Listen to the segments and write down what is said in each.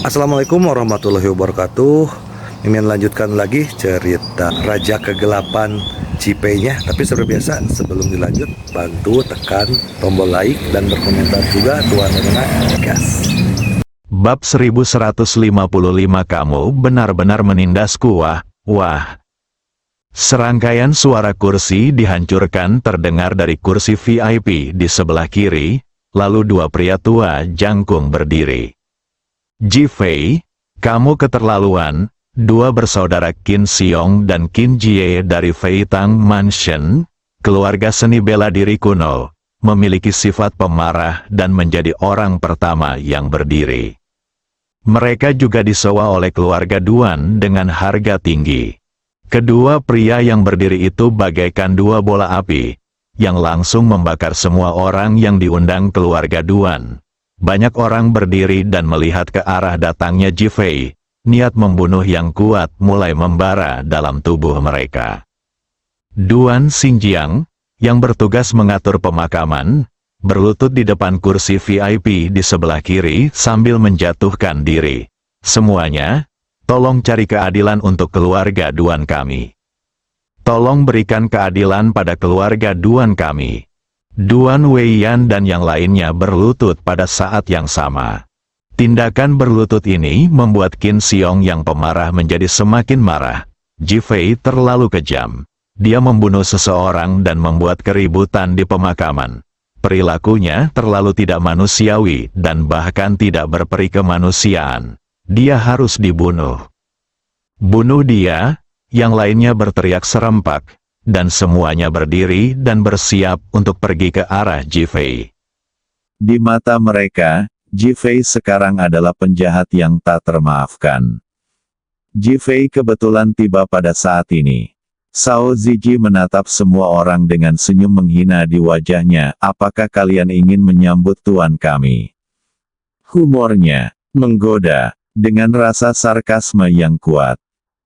Assalamualaikum warahmatullahi wabarakatuh. Mimin lanjutkan lagi cerita Raja Kegelapan Cipenya. Tapi seperti biasa, sebelum dilanjut, bantu tekan tombol like dan berkomentar juga Tuan Rena gas. Bab 1155. Kamu benar-benar menindasku. Wah. Serangkaian suara kursi dihancurkan terdengar dari kursi VIP di sebelah kiri, lalu dua pria tua jangkung berdiri. Ji-Fei, kamu keterlaluan. Dua bersaudara Qin Xiong dan Qin Jie dari Fei Tang Mansion, keluarga seni bela diri kuno, memiliki sifat pemarah dan menjadi orang pertama yang berdiri. Mereka juga disewa oleh keluarga Duan dengan harga tinggi. Kedua pria yang berdiri itu bagaikan dua bola api, yang langsung membakar semua orang yang diundang keluarga Duan. Banyak orang berdiri dan melihat ke arah datangnya Ji-Fei. Niat membunuh yang kuat mulai membara dalam tubuh mereka. Duan Xingjiang, yang bertugas mengatur pemakaman, berlutut di depan kursi VIP di sebelah kiri sambil menjatuhkan diri. Semuanya, tolong cari keadilan untuk keluarga Duan kami. Tolong berikan keadilan pada keluarga Duan kami. Duan Weiyan dan yang lainnya berlutut pada saat yang sama. Tindakan berlutut ini membuat Qin Xiong yang pemarah menjadi semakin marah. Ji-Fei terlalu kejam. Dia membunuh seseorang dan membuat keributan di pemakaman. Perilakunya terlalu tidak manusiawi dan bahkan tidak berperi kemanusiaan. Dia harus dibunuh. Bunuh dia, yang lainnya berteriak serempak, dan semuanya berdiri dan bersiap untuk pergi ke arah Ji-Fei. Di mata mereka, Ji-Fei sekarang adalah penjahat yang tak termaafkan. Ji-Fei kebetulan tiba pada saat ini. Shao Ziji menatap semua orang dengan senyum menghina di wajahnya. Apakah kalian ingin menyambut tuan kami? Humornya menggoda, dengan rasa sarkasme yang kuat.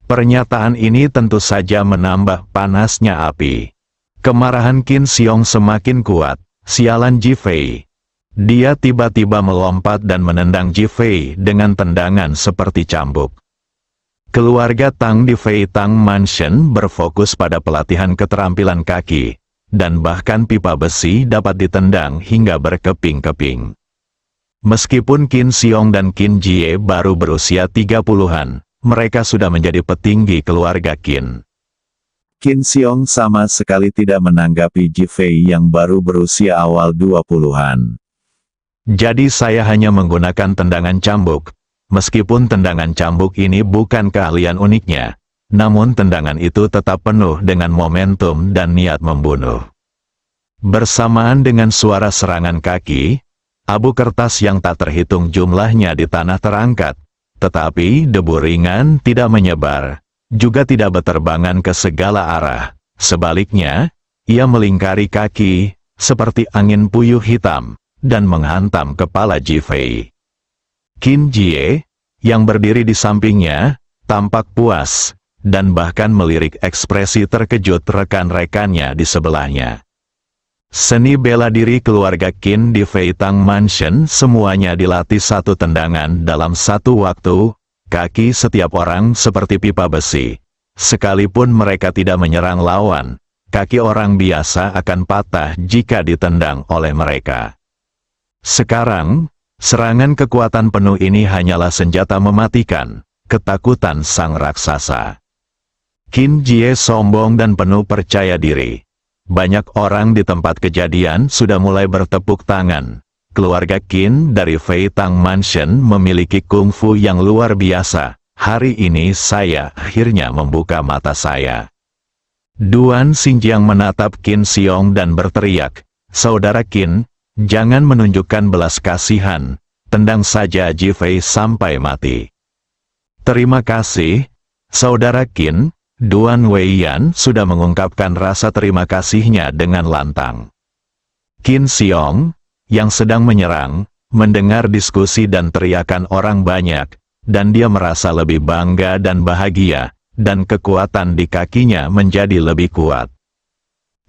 Pernyataan ini tentu saja menambah panasnya api. Kemarahan Qin Xiong semakin kuat. Sialan Ji-Fei. Dia tiba-tiba melompat dan menendang Ji-Fei dengan tendangan seperti cambuk. Keluarga Tang di Fei Tang Mansion berfokus pada pelatihan keterampilan kaki, dan bahkan pipa besi dapat ditendang hingga berkeping-keping. Meskipun Qin Xiong dan Qin Jie baru berusia 30-an, mereka sudah menjadi petinggi keluarga Qin. Qin Xiong sama sekali tidak menanggapi Ji-Fei yang baru berusia awal 20-an. Jadi saya hanya menggunakan tendangan cambuk. Meskipun tendangan cambuk ini bukan keahlian uniknya, namun tendangan itu tetap penuh dengan momentum dan niat membunuh. Bersamaan dengan suara serangan kaki, abu kertas yang tak terhitung jumlahnya di tanah terangkat, tetapi debu ringan tidak menyebar, juga tidak berterbangan ke segala arah. Sebaliknya, ia melingkari kaki, seperti angin puyuh hitam, dan menghantam kepala Ji-Fei. Qin Jie, yang berdiri di sampingnya, tampak puas, dan bahkan melirik ekspresi terkejut rekan-rekannya di sebelahnya. Seni bela diri keluarga Qin di Fei Tang Mansion semuanya dilatih satu tendangan dalam satu waktu, kaki setiap orang seperti pipa besi. Sekalipun mereka tidak menyerang lawan, kaki orang biasa akan patah jika ditendang oleh mereka. Sekarang, serangan kekuatan penuh ini hanyalah senjata mematikan, ketakutan sang raksasa. Qin Jie sombong dan penuh percaya diri. Banyak orang di tempat kejadian sudah mulai bertepuk tangan. Keluarga Qin dari Fei Tang Mansion memiliki kungfu yang luar biasa. Hari ini saya akhirnya membuka mata saya. Duan Xingjiang menatap Qin Xiong dan berteriak, "Saudara Qin, jangan menunjukkan belas kasihan, tendang saja Ji-Fei sampai mati." "Terima kasih, Saudara Qin." Duan Weiyan sudah mengungkapkan rasa terima kasihnya dengan lantang. Qin Xiong, yang sedang menyerang, mendengar diskusi dan teriakan orang banyak, dan dia merasa lebih bangga dan bahagia, dan kekuatan di kakinya menjadi lebih kuat.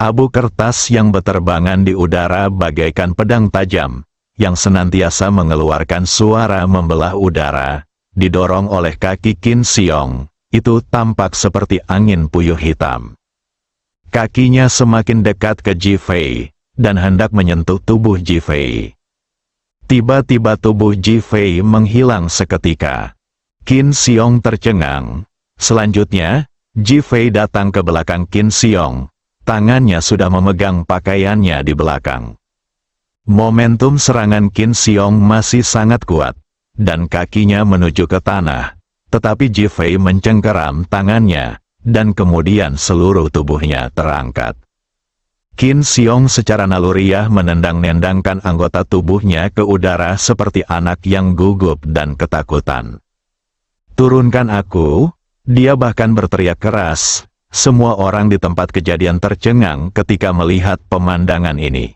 Abu kertas yang berterbangan di udara bagaikan pedang tajam, yang senantiasa mengeluarkan suara membelah udara, didorong oleh kaki Qin Xiong, itu tampak seperti angin puyuh hitam. Kakinya semakin dekat ke Ji Fei, dan hendak menyentuh tubuh Ji Fei. Tiba-tiba tubuh Ji Fei menghilang seketika. Qin Xiong tercengang. Selanjutnya, Ji Fei datang ke belakang Qin Xiong. Tangannya sudah memegang pakaiannya di belakang. Momentum serangan Qin Xiong masih sangat kuat, dan kakinya menuju ke tanah. Tetapi Ji Fei mencengkeram tangannya, dan kemudian seluruh tubuhnya terangkat. Qin Xiong secara naluriah menendang-nendangkan anggota tubuhnya ke udara seperti anak yang gugup dan ketakutan. "Turunkan aku!" Dia bahkan berteriak keras. Semua orang di tempat kejadian tercengang ketika melihat pemandangan ini.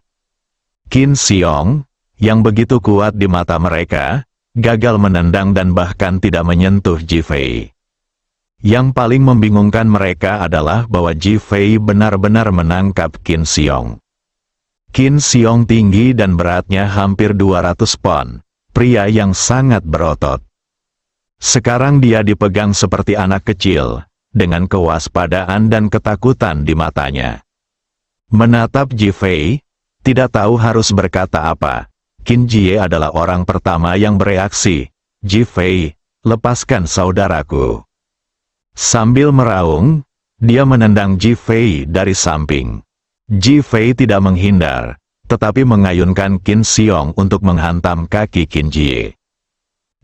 Qin Xiong, yang begitu kuat di mata mereka, gagal menendang dan bahkan tidak menyentuh Ji Fei. Yang paling membingungkan mereka adalah bahwa Ji Fei benar-benar menangkap Qin Xiong. Qin Xiong tinggi dan beratnya hampir 200 pon, pria yang sangat berotot. Sekarang dia dipegang seperti anak kecil, dengan kewaspadaan dan ketakutan di matanya. Menatap Ji Fei, tidak tahu harus berkata apa. Qin Jie adalah orang pertama yang bereaksi. "Ji Fei, lepaskan saudaraku." Sambil meraung, dia menendang Ji Fei dari samping. Ji Fei tidak menghindar, tetapi mengayunkan Qin Xiong untuk menghantam kaki Qin Jie.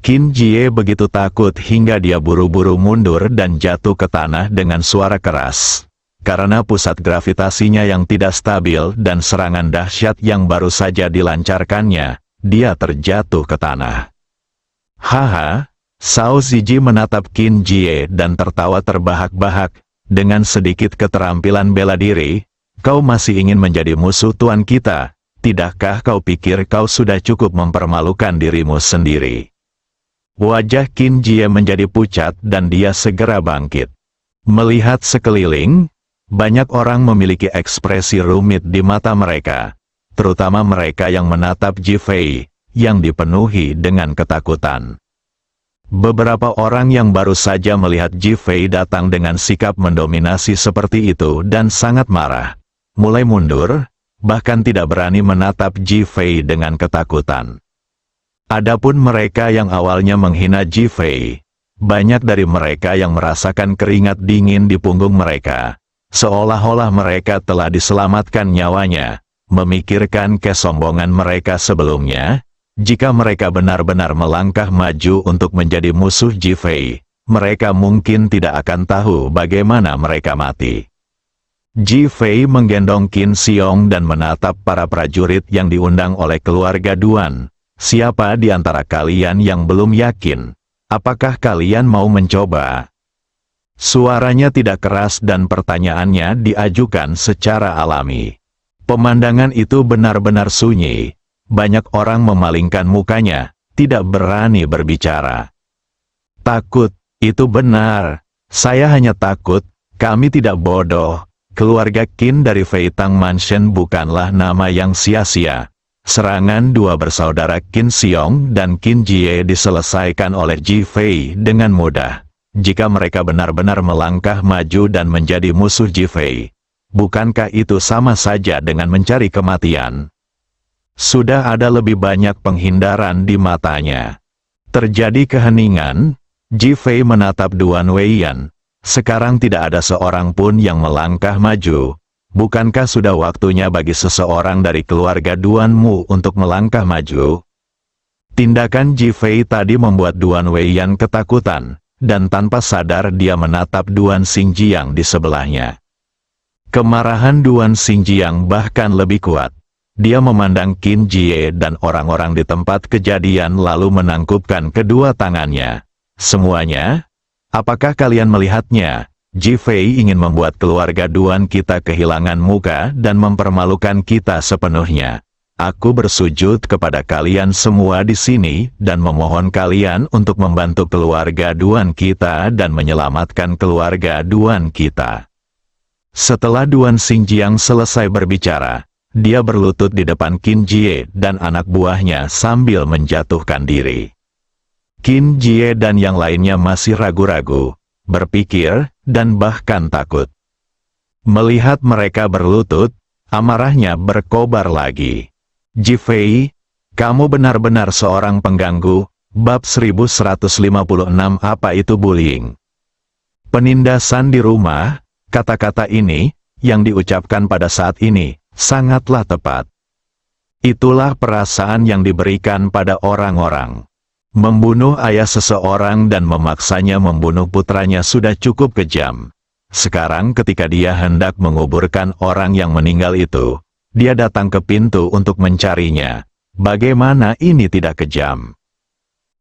Qin Jie begitu takut hingga dia buru-buru mundur dan jatuh ke tanah dengan suara keras. Karena pusat gravitasinya yang tidak stabil dan serangan dahsyat yang baru saja dilancarkannya, dia terjatuh ke tanah. "Haha," Shao Ziji menatap Qin Jie dan tertawa terbahak-bahak. "Dengan sedikit keterampilan bela diri, kau masih ingin menjadi musuh tuan kita. Tidakkah kau pikir kau sudah cukup mempermalukan dirimu sendiri?" Wajah Qin Jie menjadi pucat dan dia segera bangkit. Melihat sekeliling, banyak orang memiliki ekspresi rumit di mata mereka, terutama mereka yang menatap Ji Fei, yang dipenuhi dengan ketakutan. Beberapa orang yang baru saja melihat Ji Fei datang dengan sikap mendominasi seperti itu dan sangat marah, mulai mundur, bahkan tidak berani menatap Ji Fei dengan ketakutan. Adapun mereka yang awalnya menghina Ji Fei, banyak dari mereka yang merasakan keringat dingin di punggung mereka, seolah-olah mereka telah diselamatkan nyawanya, memikirkan kesombongan mereka sebelumnya. Jika mereka benar-benar melangkah maju untuk menjadi musuh Ji Fei, mereka mungkin tidak akan tahu bagaimana mereka mati. Ji Fei menggendong Qin Xiong dan menatap para prajurit yang diundang oleh keluarga Duan. "Siapa di antara kalian yang belum yakin? Apakah kalian mau mencoba?" Suaranya tidak keras dan pertanyaannya diajukan secara alami. Pemandangan itu benar-benar sunyi. Banyak orang memalingkan mukanya, tidak berani berbicara. "Takut, itu benar. Saya hanya takut, kami tidak bodoh." Keluarga Qin dari Fei Tang Mansion bukanlah nama yang sia-sia. Serangan dua bersaudara Qin Xiong dan Qin Jie diselesaikan oleh Ji Fei dengan mudah. Jika mereka benar-benar melangkah maju dan menjadi musuh Ji Fei, bukankah itu sama saja dengan mencari kematian? Sudah ada lebih banyak penghindaran di matanya. Terjadi keheningan. Ji Fei menatap Duan Weiyan. Sekarang tidak ada seorang pun yang melangkah maju. Bukankah sudah waktunya bagi seseorang dari keluarga Duan Mu untuk melangkah maju? Tindakan Ji Fei tadi membuat Duan Weiyan ketakutan, dan tanpa sadar dia menatap Duan Xingjiang di sebelahnya. Kemarahan Duan Xingjiang bahkan lebih kuat. Dia memandang Qin Jie dan orang-orang di tempat kejadian lalu menangkupkan kedua tangannya. "Semuanya? Apakah kalian melihatnya? Ji Fei ingin membuat keluarga Duan kita kehilangan muka dan mempermalukan kita sepenuhnya. Aku bersujud kepada kalian semua di sini dan memohon kalian untuk membantu keluarga Duan kita dan menyelamatkan keluarga Duan kita." Setelah Duan Xingjiang selesai berbicara, dia berlutut di depan Qin Jie dan anak buahnya sambil menjatuhkan diri. Qin Jie dan yang lainnya masih ragu-ragu, berpikir, dan bahkan takut. Melihat mereka berlutut, amarahnya berkobar lagi. Ji Fei, kamu benar-benar seorang pengganggu. Bab 1156. Apa itu bullying? Penindasan di rumah. Kata-kata ini, yang diucapkan pada saat ini, sangatlah tepat. Itulah perasaan yang diberikan pada orang-orang. Membunuh ayah seseorang dan memaksanya membunuh putranya sudah cukup kejam. Sekarang ketika dia hendak menguburkan orang yang meninggal itu, dia datang ke pintu untuk mencarinya. Bagaimana ini tidak kejam?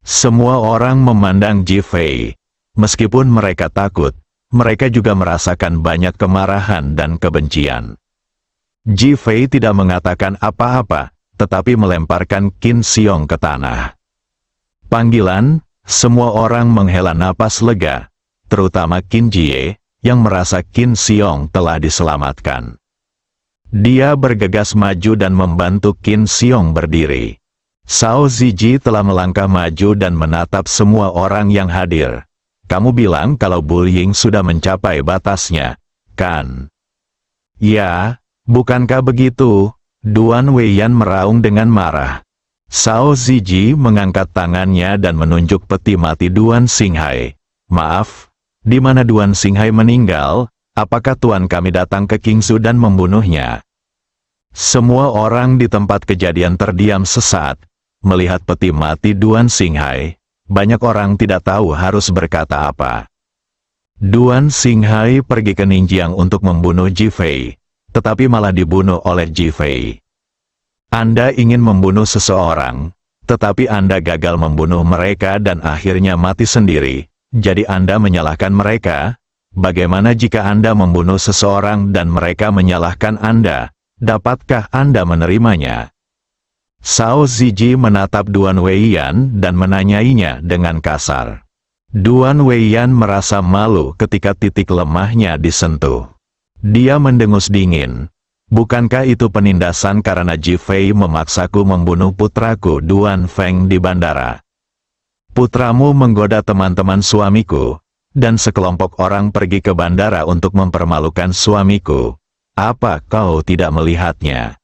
Semua orang memandang Ji Fei. Meskipun mereka takut, mereka juga merasakan banyak kemarahan dan kebencian. Ji Fei tidak mengatakan apa-apa, tetapi melemparkan Qin Xiong ke tanah. Panggilan, semua orang menghela napas lega, terutama Qin Jie, yang merasa Qin Xiong telah diselamatkan. Dia bergegas maju dan membantu Qin Xiong berdiri. Shao Ziji telah melangkah maju dan menatap semua orang yang hadir. Kamu bilang kalau bullying sudah mencapai batasnya, kan? Ya, bukankah begitu? Duan Weiyan meraung dengan marah. Shao Ziji mengangkat tangannya dan menunjuk peti mati Duan Xinghai. Maaf, di mana Duan Xinghai meninggal? Apakah tuan kami datang ke Qingzhou dan membunuhnya? Semua orang di tempat kejadian terdiam sesaat. Melihat peti mati Duan Xinghai, banyak orang tidak tahu harus berkata apa. Duan Xinghai pergi ke Ningjiang untuk membunuh Ji Fei, tetapi malah dibunuh oleh Ji Fei. Anda ingin membunuh seseorang, tetapi Anda gagal membunuh mereka dan akhirnya mati sendiri, jadi Anda menyalahkan mereka? Bagaimana jika Anda membunuh seseorang dan mereka menyalahkan Anda? Dapatkah Anda menerimanya? Shao Ziji menatap Duan Weiyan dan menanyainya dengan kasar. Duan Weiyan merasa malu ketika titik lemahnya disentuh. Dia mendengus dingin. Bukankah itu penindasan karena Ji Fei memaksaku membunuh putraku Duan Feng di bandara? Putramu menggoda teman-teman suamiku, dan sekelompok orang pergi ke bandara untuk mempermalukan suamiku. Apa kau tidak melihatnya?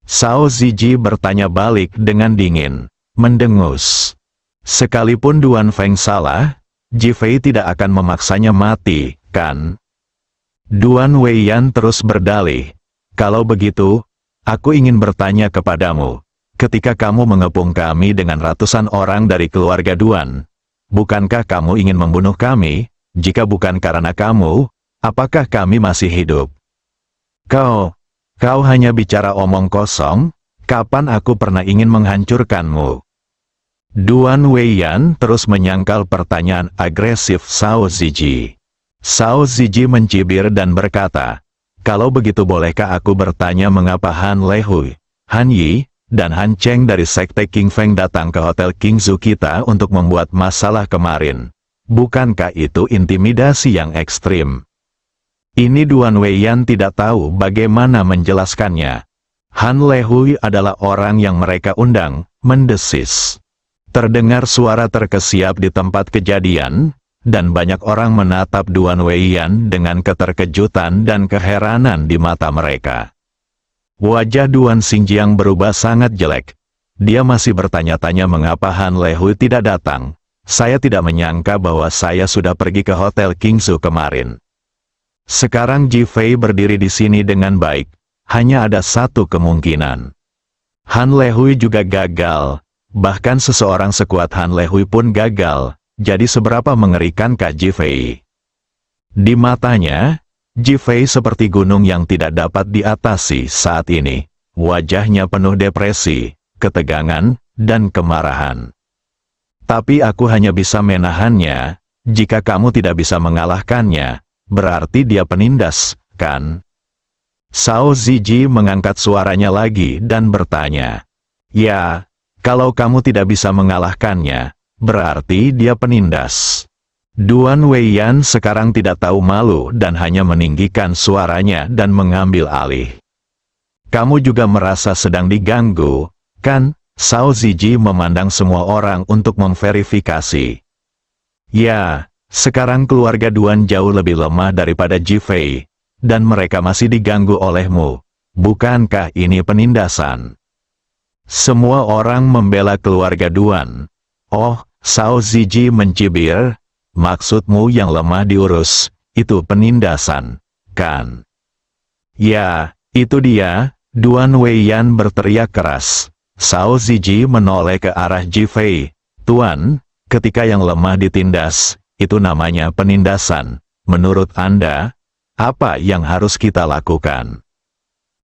Shao Ziji bertanya balik dengan dingin, mendengus. Sekalipun Duan Feng salah, Ji Fei tidak akan memaksanya mati, kan? Duan Weiyan terus berdalih. Kalau begitu, aku ingin bertanya kepadamu. Ketika kamu mengepung kami dengan ratusan orang dari keluarga Duan, bukankah kamu ingin membunuh kami? Jika bukan karena kamu, apakah kami masih hidup? Kau hanya bicara omong kosong. Kapan aku pernah ingin menghancurkanmu? Duan Weiyan terus menyangkal pertanyaan agresif Shao Ziji. Shao Ziji mencibir dan berkata, kalau begitu bolehkah aku bertanya mengapa Han Lehui, Han Yi, dan Han Cheng dari Sekte King Feng datang ke Hotel Qingzhou kita untuk membuat masalah kemarin? Bukankah itu intimidasi yang ekstrim? Ini Duan Weiyan tidak tahu bagaimana menjelaskannya. Han Lehui adalah orang yang mereka undang, mendesis. Terdengar suara terkesiap di tempat kejadian, dan banyak orang menatap Duan Weiyan dengan keterkejutan dan keheranan di mata mereka. Wajah Duan Xinjiang berubah sangat jelek. Dia masih bertanya-tanya mengapa Han Lehui tidak datang. Saya tidak menyangka bahwa saya sudah pergi ke Hotel Qingzhou kemarin. Sekarang Ji Fei berdiri di sini dengan baik. Hanya ada satu kemungkinan. Han Lehui juga gagal. Bahkan seseorang sekuat Han Lehui pun gagal. Jadi seberapa mengerikankah Ji Fei? Di matanya, Ji Fei seperti gunung yang tidak dapat diatasi saat ini. Wajahnya penuh depresi, ketegangan, dan kemarahan. Tapi aku hanya bisa menahannya. Jika kamu tidak bisa mengalahkannya, berarti dia penindas, kan? Shao Ziji mengangkat suaranya lagi dan bertanya. Ya, kalau kamu tidak bisa mengalahkannya, berarti dia penindas. Duan Weiyan sekarang tidak tahu malu dan hanya meninggikan suaranya dan mengambil alih. Kamu juga merasa sedang diganggu, kan? Sao Ziji memandang semua orang untuk memverifikasi. Ya, sekarang keluarga Duan jauh lebih lemah daripada Jifei, dan mereka masih diganggu olehmu. Bukankah ini penindasan? Semua orang membela keluarga Duan. Oh, Sao Ziji mencibir, maksudmu yang lemah diurus, itu penindasan, kan? Ya, itu dia, Duan Weiyan berteriak keras. Sao Ziji menoleh ke arah Jifei. Tuan, ketika yang lemah ditindas, itu namanya penindasan. Menurut Anda, apa yang harus kita lakukan?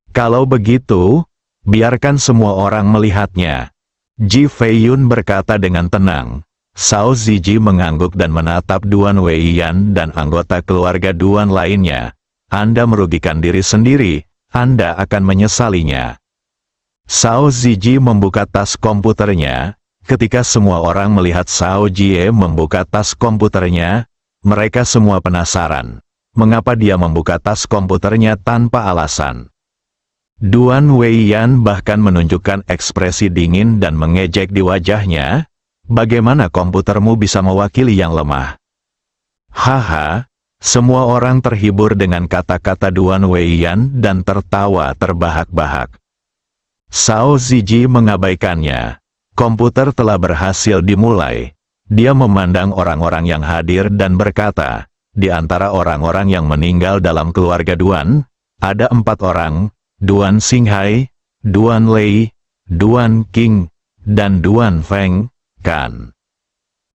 Kalau begitu, biarkan semua orang melihatnya. Ji Feiyun berkata dengan tenang. Sao Ziji mengangguk dan menatap Duan Weiyan dan anggota keluarga Duan lainnya. Anda merugikan diri sendiri, Anda akan menyesalinya. Sao Ziji membuka tas komputernya. Ketika semua orang melihat Sao Jie membuka tas komputernya, mereka semua penasaran. Mengapa dia membuka tas komputernya tanpa alasan? Duan Weiyan bahkan menunjukkan ekspresi dingin dan mengejek di wajahnya. Bagaimana komputermu bisa mewakili yang lemah? Haha, semua orang terhibur dengan kata-kata Duan Weiyan dan tertawa terbahak-bahak. Sao Ziji mengabaikannya. Komputer telah berhasil dimulai. Dia memandang orang-orang yang hadir dan berkata, di antara orang-orang yang meninggal dalam keluarga Duan, ada 4 orang, Duan Xinghai, Duan Lei, Duan Qing, dan Duan Feng, kan?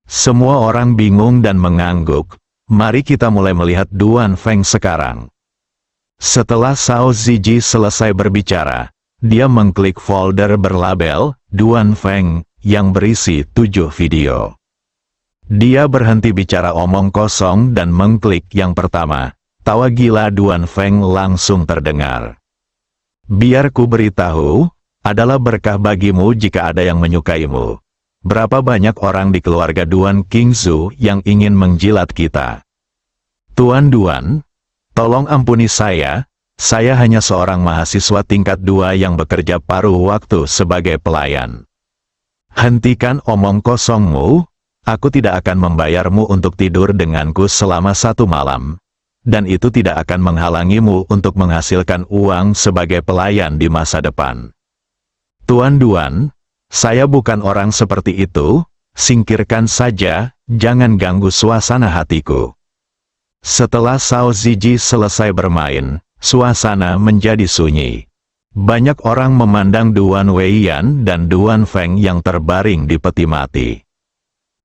Semua orang bingung dan mengangguk. Mari kita mulai melihat Duan Feng sekarang. Setelah Sao Ziji selesai berbicara, dia mengklik folder berlabel Duan Feng yang berisi 7 video. Dia berhenti bicara omong kosong dan mengklik yang pertama. Tawa gila Duan Feng langsung terdengar. Biar ku beritahu, adalah berkah bagimu jika ada yang menyukaimu. Berapa banyak orang di keluarga Duan Qingzu yang ingin menjilat kita? Tuan Duan, tolong ampuni saya hanya seorang mahasiswa tingkat 2 yang bekerja paruh waktu sebagai pelayan. Hentikan omong kosongmu, aku tidak akan membayarmu untuk tidur denganku selama 1 malam. Dan itu tidak akan menghalangimu untuk menghasilkan uang sebagai pelayan di masa depan. Tuan Duan, saya bukan orang seperti itu, singkirkan saja, jangan ganggu suasana hatiku. Setelah Sao Ziji selesai bermain, suasana menjadi sunyi. Banyak orang memandang Duan Weiyan dan Duan Feng yang terbaring di peti mati.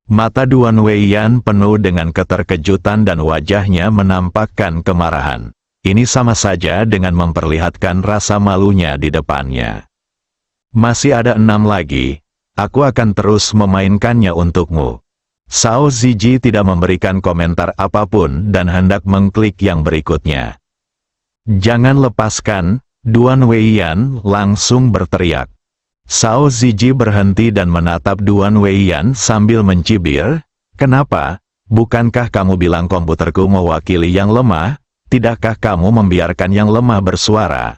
Mata Duan Weiyan penuh dengan keterkejutan dan wajahnya menampakkan kemarahan. Ini sama saja dengan memperlihatkan rasa malunya di depannya. Masih ada 6 lagi, aku akan terus memainkannya untukmu. Sao Ziji tidak memberikan komentar apapun dan hendak mengklik yang berikutnya. Jangan lepaskan, Duan Weiyan langsung berteriak. Sao Ziji berhenti dan menatap Duan Weiyan sambil mencibir. Kenapa? Bukankah kamu bilang komputerku mewakili yang lemah? Tidakkah kamu membiarkan yang lemah bersuara?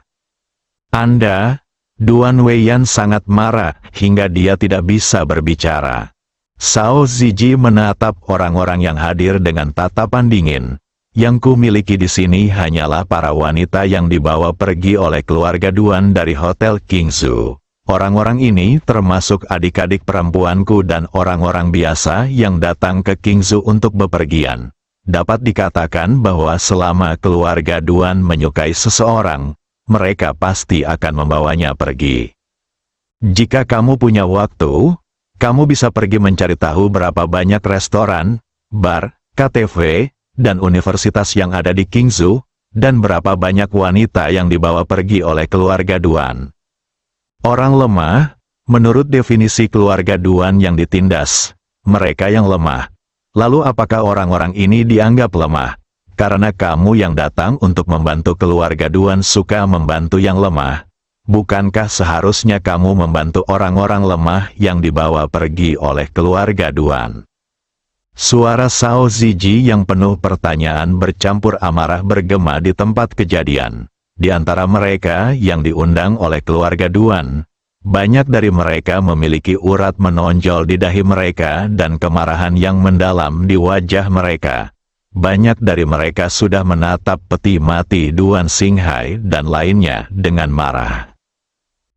Anda, Duan Weiyan sangat marah hingga dia tidak bisa berbicara. Sao Ziji menatap orang-orang yang hadir dengan tatapan dingin. Yang ku miliki di sini hanyalah para wanita yang dibawa pergi oleh keluarga Duan dari Hotel Qingzu. Orang-orang ini termasuk adik-adik perempuanku dan orang-orang biasa yang datang ke Qingzu untuk bepergian. Dapat dikatakan bahwa selama keluarga Duan menyukai seseorang, mereka pasti akan membawanya pergi. Jika kamu punya waktu, kamu bisa pergi mencari tahu berapa banyak restoran, bar, KTV, dan universitas yang ada di Qingzu, dan berapa banyak wanita yang dibawa pergi oleh keluarga Duan. Orang lemah, menurut definisi keluarga Duan yang ditindas, mereka yang lemah. Lalu apakah orang-orang ini dianggap lemah? Karena kamu yang datang untuk membantu keluarga Duan suka membantu yang lemah. Bukankah seharusnya kamu membantu orang-orang lemah yang dibawa pergi oleh keluarga Duan? Suara Sao Ziji yang penuh pertanyaan bercampur amarah bergema di tempat kejadian. Di antara mereka yang diundang oleh keluarga Duan, Banyak dari mereka memiliki urat menonjol di dahi mereka dan kemarahan yang mendalam di wajah mereka. Banyak dari mereka sudah menatap peti mati Duan Xinghai dan lainnya dengan marah.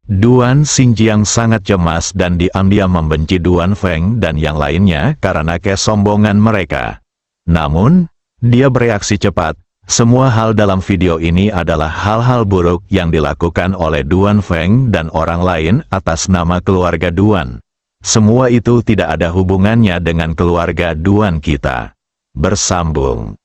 Duan Xingjiang sangat cemas dan diam-diam membenci Duan Feng dan yang lainnya karena kesombongan mereka. Namun, dia bereaksi cepat. Semua hal dalam video ini adalah hal-hal buruk yang dilakukan oleh Duan Feng dan orang lain atas nama keluarga Duan. Semua itu tidak ada hubungannya dengan keluarga Duan kita. Bersambung.